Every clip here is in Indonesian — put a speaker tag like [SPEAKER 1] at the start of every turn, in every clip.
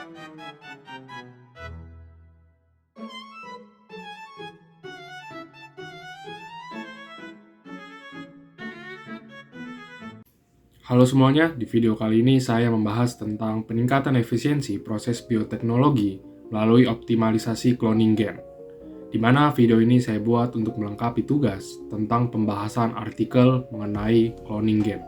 [SPEAKER 1] Halo semuanya, di video kali ini saya membahas tentang peningkatan efisiensi proses bioteknologi melalui optimalisasi cloning gen. Di mana video ini saya buat untuk melengkapi tugas tentang pembahasan artikel mengenai cloning gen.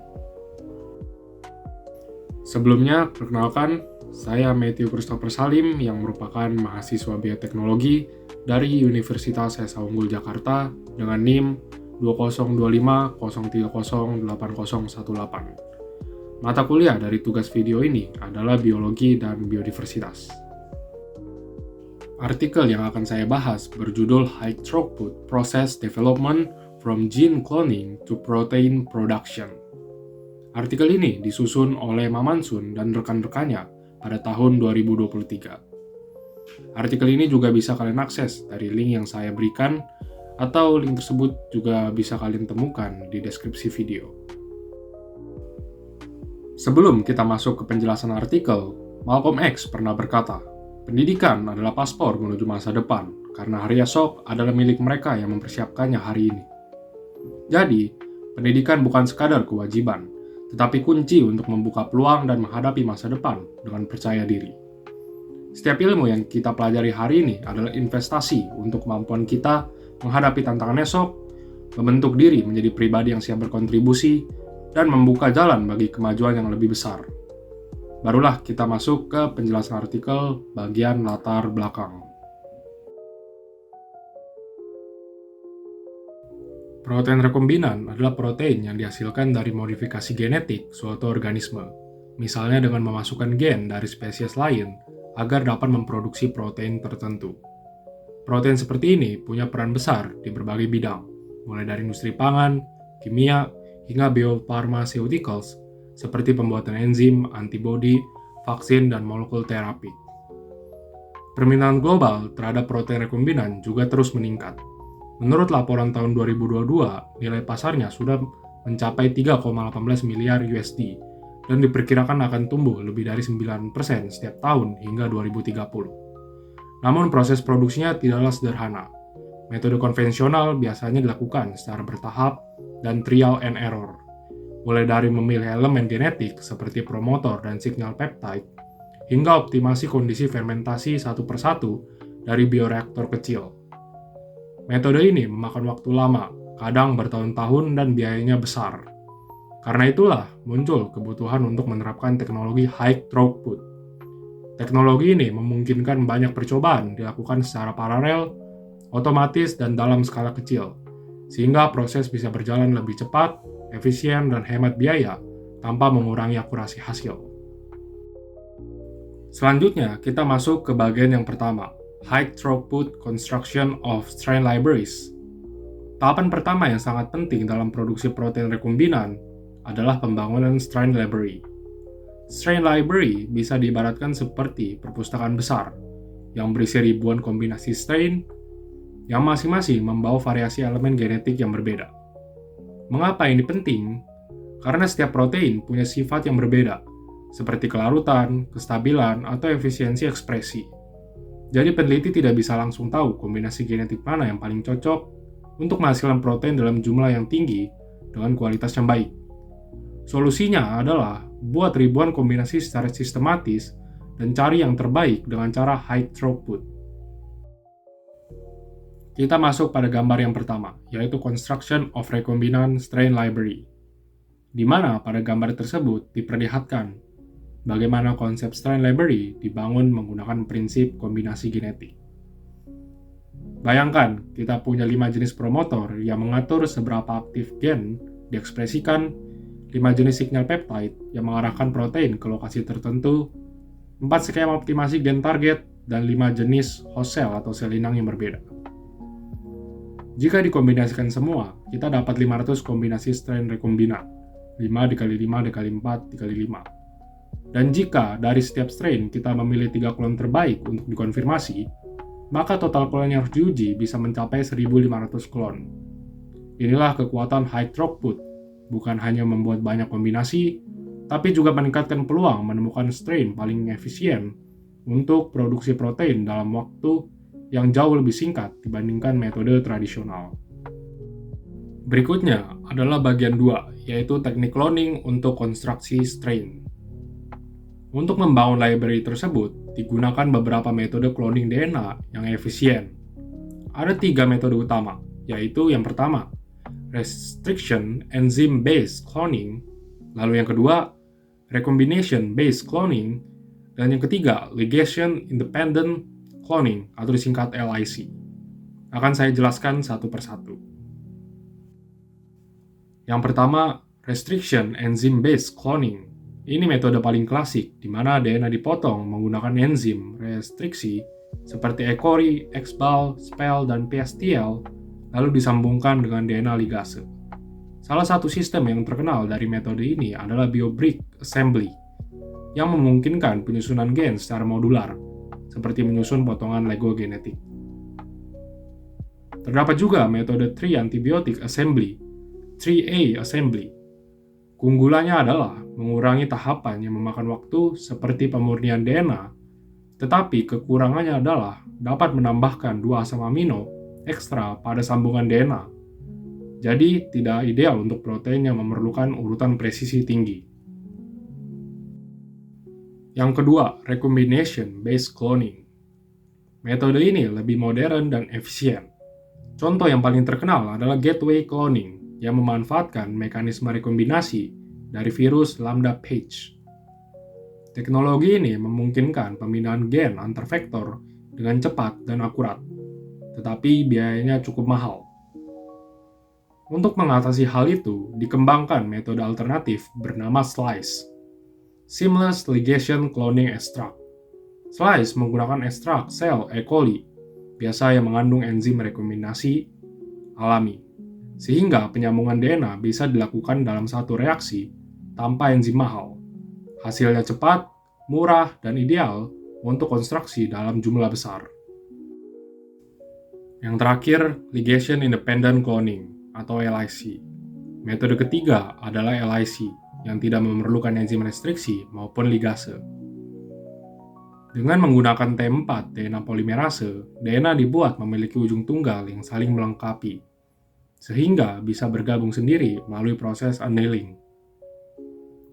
[SPEAKER 1] Sebelumnya, perkenalkan, saya Matthew Christopher Salim yang merupakan mahasiswa bioteknologi dari Universitas Esa Unggul Jakarta dengan NIM 2025030818. Mata kuliah dari tugas video ini adalah biologi dan biodiversitas. Artikel yang akan saya bahas berjudul High Throughput Process Development from Gene Cloning to Protein Production. Artikel ini disusun oleh Mamansun dan rekan-rekannya pada tahun 2023. Artikel ini juga bisa kalian akses dari link yang saya berikan, atau link tersebut juga bisa kalian temukan di deskripsi video. Sebelum kita masuk ke penjelasan artikel, Malcolm X pernah berkata, pendidikan adalah paspor menuju masa depan, karena hari esok adalah milik mereka yang mempersiapkannya hari ini. Jadi, pendidikan bukan sekadar kewajiban, tetapi kunci untuk membuka peluang dan menghadapi masa depan dengan percaya diri. Setiap ilmu yang kita pelajari hari ini adalah investasi untuk kemampuan kita menghadapi tantangan esok, membentuk diri menjadi pribadi yang siap berkontribusi, dan membuka jalan bagi kemajuan yang lebih besar. Barulah kita masuk ke penjelasan artikel bagian latar belakang. Protein rekombinan adalah protein yang dihasilkan dari modifikasi genetik suatu organisme, misalnya dengan memasukkan gen dari spesies lain agar dapat memproduksi protein tertentu. Protein seperti ini punya peran besar di berbagai bidang, mulai dari industri pangan, kimia, hingga biopharmaceuticals seperti pembuatan enzim, antibodi, vaksin, dan molekul terapi. Permintaan global terhadap protein rekombinan juga terus meningkat. Menurut laporan tahun 2022, nilai pasarnya sudah mencapai 3,18 miliar USD dan diperkirakan akan tumbuh lebih dari 9% setiap tahun hingga 2030. Namun proses produksinya tidaklah sederhana. Metode konvensional biasanya dilakukan secara bertahap dan trial and error, mulai dari memilih elemen genetik seperti promotor dan signal peptide, hingga optimasi kondisi fermentasi satu persatu dari bioreaktor kecil. Metode ini memakan waktu lama, kadang bertahun-tahun dan biayanya besar. Karena itulah muncul kebutuhan untuk menerapkan teknologi high throughput. Teknologi ini memungkinkan banyak percobaan dilakukan secara paralel, otomatis, dan dalam skala kecil, sehingga proses bisa berjalan lebih cepat, efisien, dan hemat biaya tanpa mengurangi akurasi hasil. Selanjutnya, kita masuk ke bagian yang pertama, High Throughput Construction of Strain Libraries. Tahapan pertama yang sangat penting dalam produksi protein rekombinan adalah pembangunan strain library. Strain library bisa diibaratkan seperti perpustakaan besar yang berisi ribuan kombinasi strain yang masing-masing membawa variasi elemen genetik yang berbeda. Mengapa ini penting? Karena setiap protein punya sifat yang berbeda, seperti kelarutan, kestabilan, atau efisiensi ekspresi. Jadi peneliti tidak bisa langsung tahu kombinasi genetik mana yang paling cocok untuk menghasilkan protein dalam jumlah yang tinggi dengan kualitas yang baik. Solusinya adalah buat ribuan kombinasi secara sistematis dan cari yang terbaik dengan cara high throughput. Kita masuk pada gambar yang pertama, yaitu Construction of Recombinant Strain Library, di mana pada gambar tersebut diperlihatkan bagaimana konsep strain library dibangun menggunakan prinsip kombinasi genetik. Bayangkan, kita punya 5 jenis promotor yang mengatur seberapa aktif gen diekspresikan, 5 jenis signal peptide yang mengarahkan protein ke lokasi tertentu, 4 skema optimasi gen target, dan 5 jenis host cell atau sel inang yang berbeda. Jika dikombinasikan semua, kita dapat 500 kombinasi strain rekombinan, 5 dikali 5 dikali 4 dikali 5. Dan jika dari setiap strain kita memilih 3 klon terbaik untuk dikonfirmasi, maka total klon yang harus diuji bisa mencapai 1.500 klon. Inilah kekuatan high throughput, bukan hanya membuat banyak kombinasi, tapi juga meningkatkan peluang menemukan strain paling efisien untuk produksi protein dalam waktu yang jauh lebih singkat dibandingkan metode tradisional. Berikutnya adalah bagian 2, yaitu teknik cloning untuk konstruksi strain. Untuk membangun library tersebut, digunakan beberapa metode cloning DNA yang efisien. Ada 3 metode utama, yaitu yang pertama, restriction enzyme-based cloning, lalu yang kedua, recombination-based cloning, dan yang ketiga, ligation independent cloning atau disingkat LIC. Akan saya jelaskan satu persatu. Yang pertama, restriction enzyme-based cloning. Ini metode paling klasik, di mana DNA dipotong menggunakan enzim restriksi seperti E. coli, X-bal, SPEL, dan PSTL, lalu disambungkan dengan DNA ligase. Salah satu sistem yang terkenal dari metode ini adalah BioBrick Assembly, yang memungkinkan penyusunan gen secara modular, seperti menyusun potongan Lego genetik. Terdapat juga metode Tree Antibiotic Assembly, 3A Assembly. Keunggulannya adalah mengurangi tahapan yang memakan waktu seperti pemurnian DNA, tetapi kekurangannya adalah dapat menambahkan 2 asam amino ekstra pada sambungan DNA. Jadi, tidak ideal untuk protein yang memerlukan urutan presisi tinggi. Yang kedua, recombination-based cloning. Metode ini lebih modern dan efisien. Contoh yang paling terkenal adalah gateway cloning, yang memanfaatkan mekanisme rekombinasi dari virus lambda page. Teknologi ini memungkinkan pemindahan gen antar vektor dengan cepat dan akurat, tetapi biayanya cukup mahal. Untuk mengatasi hal itu, dikembangkan metode alternatif bernama SLICE, Seamless Ligation Cloning Extract. SLICE menggunakan ekstrak sel E. coli, biasa yang mengandung enzim rekombinasi alami, sehingga penyambungan DNA bisa dilakukan dalam satu reaksi tanpa enzim mahal. Hasilnya cepat, murah, dan ideal untuk konstruksi dalam jumlah besar. Yang terakhir, ligation independent cloning atau LIC. Metode ketiga adalah LIC yang tidak memerlukan enzim restriksi maupun ligase. Dengan menggunakan T4 DNA polimerase, DNA dibuat memiliki ujung tunggal yang saling melengkapi, sehingga bisa bergabung sendiri melalui proses annealing.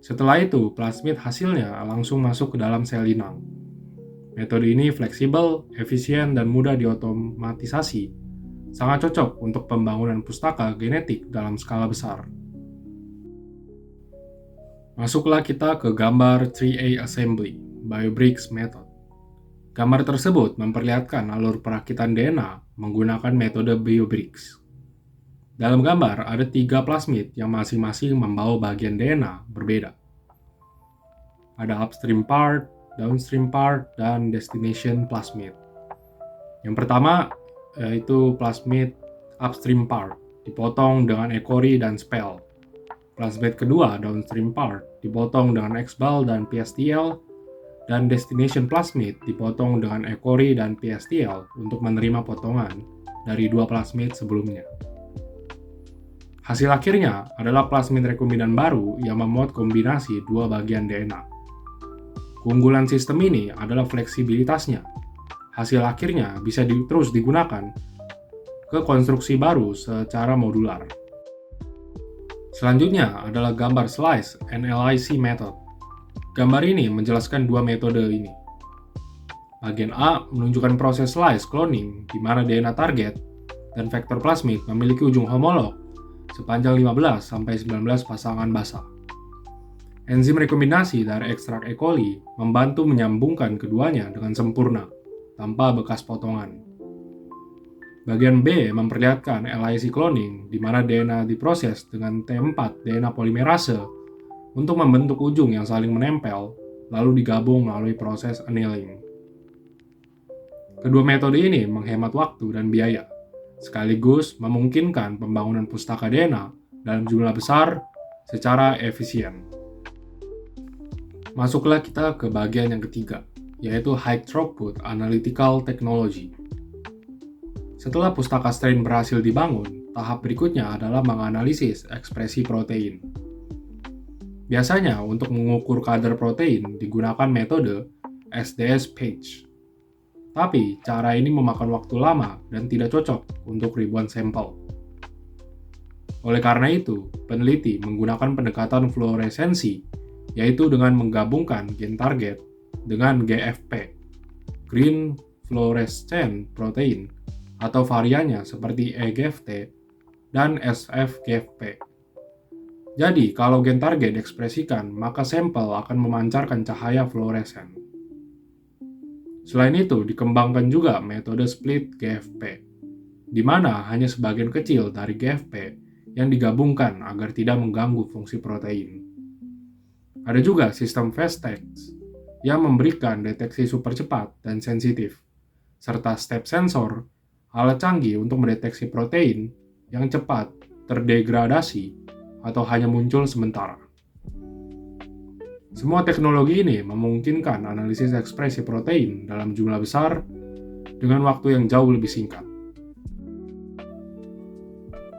[SPEAKER 1] Setelah itu, plasmid hasilnya langsung masuk ke dalam sel inang. Metode ini fleksibel, efisien, dan mudah diotomatisasi, sangat cocok untuk pembangunan pustaka genetik dalam skala besar. Masuklah kita ke gambar 3A Assembly, BioBricks Method. Gambar tersebut memperlihatkan alur perakitan DNA menggunakan metode BioBricks. Dalam gambar ada 3 plasmid yang masing-masing membawa bagian DNA berbeda. Ada upstream part, downstream part, dan destination plasmid. Yang pertama yaitu plasmid upstream part, dipotong dengan E. coli dan SPEL. Plasmid kedua, downstream part, dipotong dengan X-bal dan PSTL, dan destination plasmid dipotong dengan E. coli dan PSTL untuk menerima potongan dari 2 plasmid sebelumnya. Hasil akhirnya adalah plasmid rekombinan baru yang memuat kombinasi 2 bagian DNA. Keunggulan sistem ini adalah fleksibilitasnya. Hasil akhirnya bisa terus digunakan ke konstruksi baru secara modular. Selanjutnya adalah gambar SLICE and LIC method. Gambar ini menjelaskan 2 metode ini. Bagian A menunjukkan proses SLICE cloning di mana DNA target dan vektor plasmid memiliki ujung homolog sepanjang 15-19 pasangan basa. Enzim rekombinasi dari ekstrak E. coli membantu menyambungkan keduanya dengan sempurna, tanpa bekas potongan. Bagian B memperlihatkan LIC cloning, di mana DNA diproses dengan T4 DNA polimerase untuk membentuk ujung yang saling menempel, lalu digabung melalui proses annealing. Kedua metode ini menghemat waktu dan biaya, sekaligus memungkinkan pembangunan pustaka DNA dalam jumlah besar secara efisien. Masuklah kita ke bagian yang ketiga, yaitu High Throughput Analytical Technology. Setelah pustaka strain berhasil dibangun, tahap berikutnya adalah menganalisis ekspresi protein. Biasanya untuk mengukur kadar protein digunakan metode SDS page. Tapi, cara ini memakan waktu lama dan tidak cocok untuk ribuan sampel. Oleh karena itu, peneliti menggunakan pendekatan fluoresensi, yaitu dengan menggabungkan gen target dengan GFP, Green Fluorescent Protein, atau variannya seperti EGFT dan SFGFP. Jadi, kalau gen target diekspresikan, maka sampel akan memancarkan cahaya fluoresen. Selain itu, dikembangkan juga metode split GFP, di mana hanya sebagian kecil dari GFP yang digabungkan agar tidak mengganggu fungsi protein. Ada juga sistem Fast-Tex yang memberikan deteksi super cepat dan sensitif, serta step sensor, alat canggih untuk mendeteksi protein yang cepat terdegradasi atau hanya muncul sementara. Semua teknologi ini memungkinkan analisis ekspresi protein dalam jumlah besar dengan waktu yang jauh lebih singkat.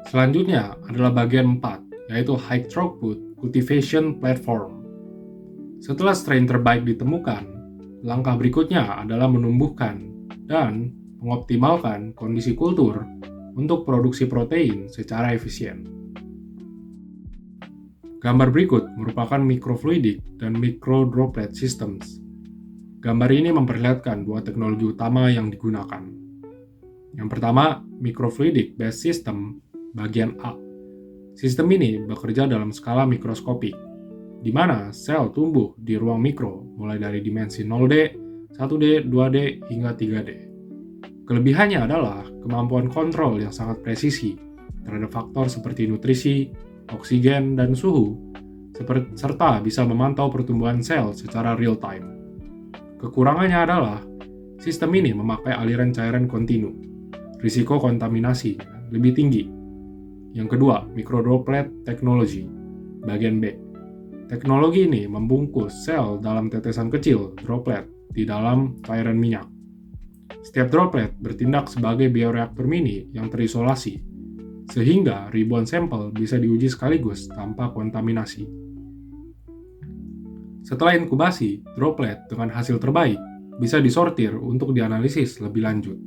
[SPEAKER 1] Selanjutnya adalah bagian 4, yaitu High Throughput Cultivation Platform. Setelah strain terbaik ditemukan, langkah berikutnya adalah menumbuhkan dan mengoptimalkan kondisi kultur untuk produksi protein secara efisien. Gambar berikut merupakan microfluidic dan microdroplet systems. Gambar ini memperlihatkan dua teknologi utama yang digunakan. Yang pertama, microfluidic based system bagian A. Sistem ini bekerja dalam skala mikroskopik, di mana sel tumbuh di ruang mikro mulai dari dimensi 0D, 1D, 2D, hingga 3D. Kelebihannya adalah kemampuan kontrol yang sangat presisi terhadap faktor seperti nutrisi, oksigen, dan suhu, serta bisa memantau pertumbuhan sel secara real-time. Kekurangannya adalah sistem ini memakai aliran cairan kontinu. Risiko kontaminasi lebih tinggi. Yang kedua, microdroplet technology, bagian B. Teknologi ini membungkus sel dalam tetesan kecil, droplet, di dalam cairan minyak. Setiap droplet bertindak sebagai bioreaktor mini yang terisolasi, sehingga ribuan sampel bisa diuji sekaligus tanpa kontaminasi. Setelah inkubasi, droplet dengan hasil terbaik bisa disortir untuk dianalisis lebih lanjut.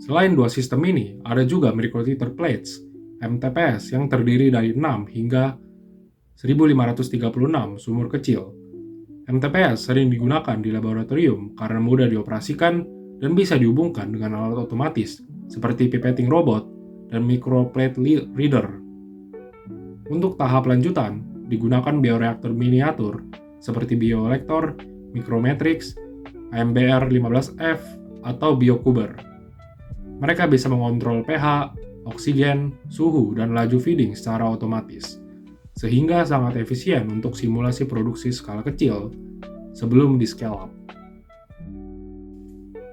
[SPEAKER 1] Selain dua sistem ini, ada juga microtiter plates, MTPS, yang terdiri dari 6 hingga 1536 sumur kecil. MTPS sering digunakan di laboratorium karena mudah dioperasikan dan bisa dihubungkan dengan alat otomatis seperti pipetting robot dan microplate reader. Untuk tahap lanjutan, digunakan bioreaktor miniatur seperti bioreaktor, micromatrix, AMBR 15F, atau biokuber. Mereka bisa mengontrol pH, oksigen, suhu, dan laju feeding secara otomatis, sehingga sangat efisien untuk simulasi produksi skala kecil sebelum di scale up.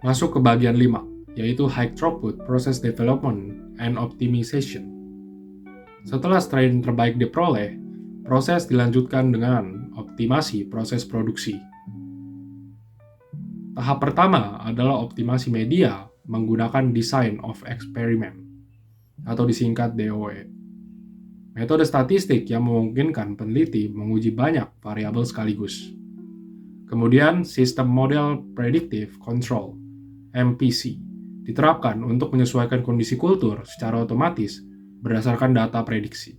[SPEAKER 1] Masuk ke bagian 5, yaitu High Throughput Process Development and Optimization. Setelah strain terbaik diperoleh, proses dilanjutkan dengan optimasi proses produksi. Tahap pertama adalah optimasi media menggunakan Design of Experiment, atau disingkat DOE. Metode statistik yang memungkinkan peneliti menguji banyak variabel sekaligus. Kemudian, Sistem Model Predictive Control, MPC, diterapkan untuk menyesuaikan kondisi kultur secara otomatis berdasarkan data prediksi.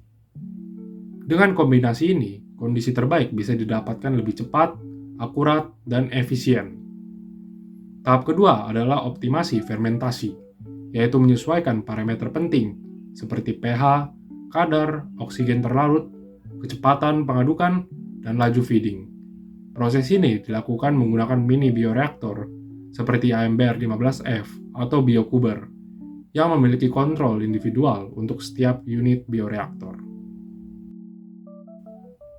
[SPEAKER 1] Dengan kombinasi ini, kondisi terbaik bisa didapatkan lebih cepat, akurat, dan efisien. Tahap kedua adalah optimasi fermentasi, yaitu menyesuaikan parameter penting seperti pH, kadar, oksigen terlarut, kecepatan pengadukan, dan laju feeding. Proses ini dilakukan menggunakan mini bioreaktor seperti AMBR 15F atau biokuber yang memiliki kontrol individual untuk setiap unit bioreaktor.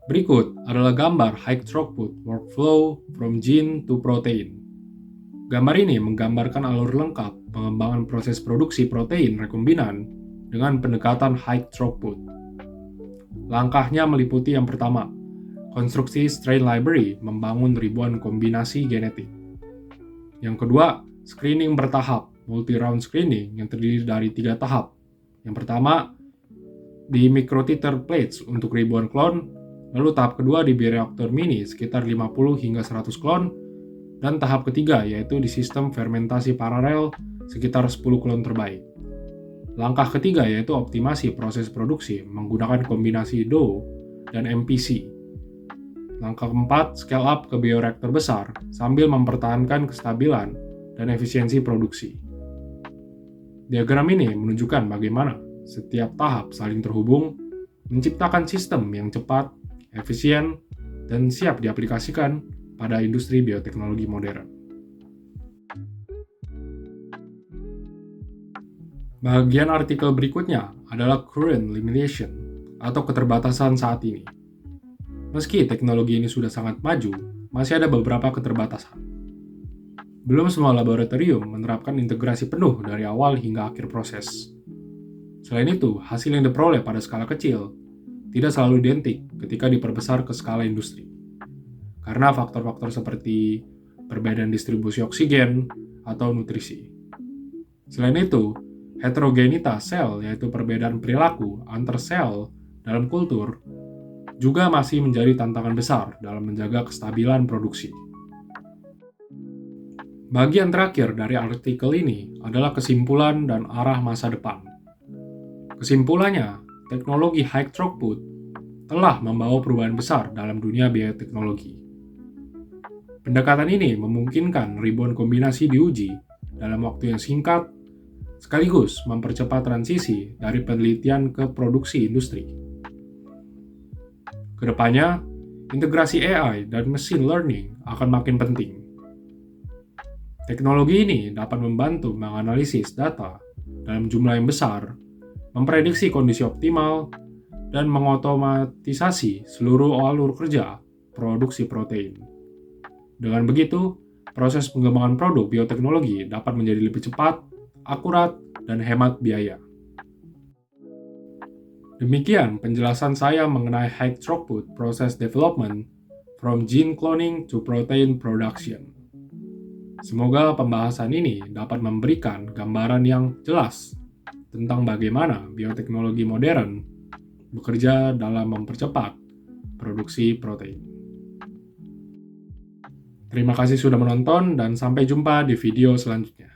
[SPEAKER 1] Berikut adalah gambar high throughput workflow from gene to protein. Gambar ini menggambarkan alur lengkap pengembangan proses produksi protein rekombinan dengan pendekatan high throughput. Langkahnya meliputi yang pertama, konstruksi strain library membangun ribuan kombinasi genetik. Yang kedua, screening bertahap, multi-round screening yang terdiri dari 3 tahap. Yang pertama, di microtiter plates untuk ribuan klon, Lalu tahap kedua di bioreaktor mini sekitar 50 hingga 100 klon, dan tahap ketiga yaitu di sistem fermentasi paralel sekitar 10 klon terbaik. Langkah ketiga yaitu optimasi proses produksi menggunakan kombinasi dough dan MPC. Langkah keempat, scale up ke bioreaktor besar sambil mempertahankan kestabilan dan efisiensi produksi. Diagram ini menunjukkan bagaimana setiap tahap saling terhubung, menciptakan sistem yang cepat, efisien, dan siap diaplikasikan pada industri bioteknologi modern. Bagian artikel berikutnya adalah current limitation atau keterbatasan saat ini. Meski teknologi ini sudah sangat maju, masih ada beberapa keterbatasan. Belum semua laboratorium menerapkan integrasi penuh dari awal hingga akhir proses. Selain itu, hasil yang diperoleh pada skala kecil tidak selalu identik ketika diperbesar ke skala industri. Karena faktor-faktor seperti perbedaan distribusi oksigen atau nutrisi. Selain itu, heterogenitas sel, yaitu perbedaan perilaku antar sel dalam kultur, juga masih menjadi tantangan besar dalam menjaga kestabilan produksi. Bagian terakhir dari artikel ini adalah kesimpulan dan arah masa depan. Kesimpulannya, teknologi high throughput telah membawa perubahan besar dalam dunia bioteknologi. Pendekatan ini memungkinkan ribuan kombinasi diuji dalam waktu yang singkat, sekaligus mempercepat transisi dari penelitian ke produksi industri. Kedepannya, integrasi AI dan machine learning akan makin penting. Teknologi ini dapat membantu menganalisis data dalam jumlah yang besar, memprediksi kondisi optimal, dan mengotomatisasi seluruh alur kerja produksi protein. Dengan begitu, proses pengembangan produk bioteknologi dapat menjadi lebih cepat, akurat, dan hemat biaya. Demikian penjelasan saya mengenai high throughput process development from gene cloning to protein production. Semoga pembahasan ini dapat memberikan gambaran yang jelas tentang bagaimana bioteknologi modern bekerja dalam mempercepat produksi protein. Terima kasih sudah menonton dan sampai jumpa di video selanjutnya.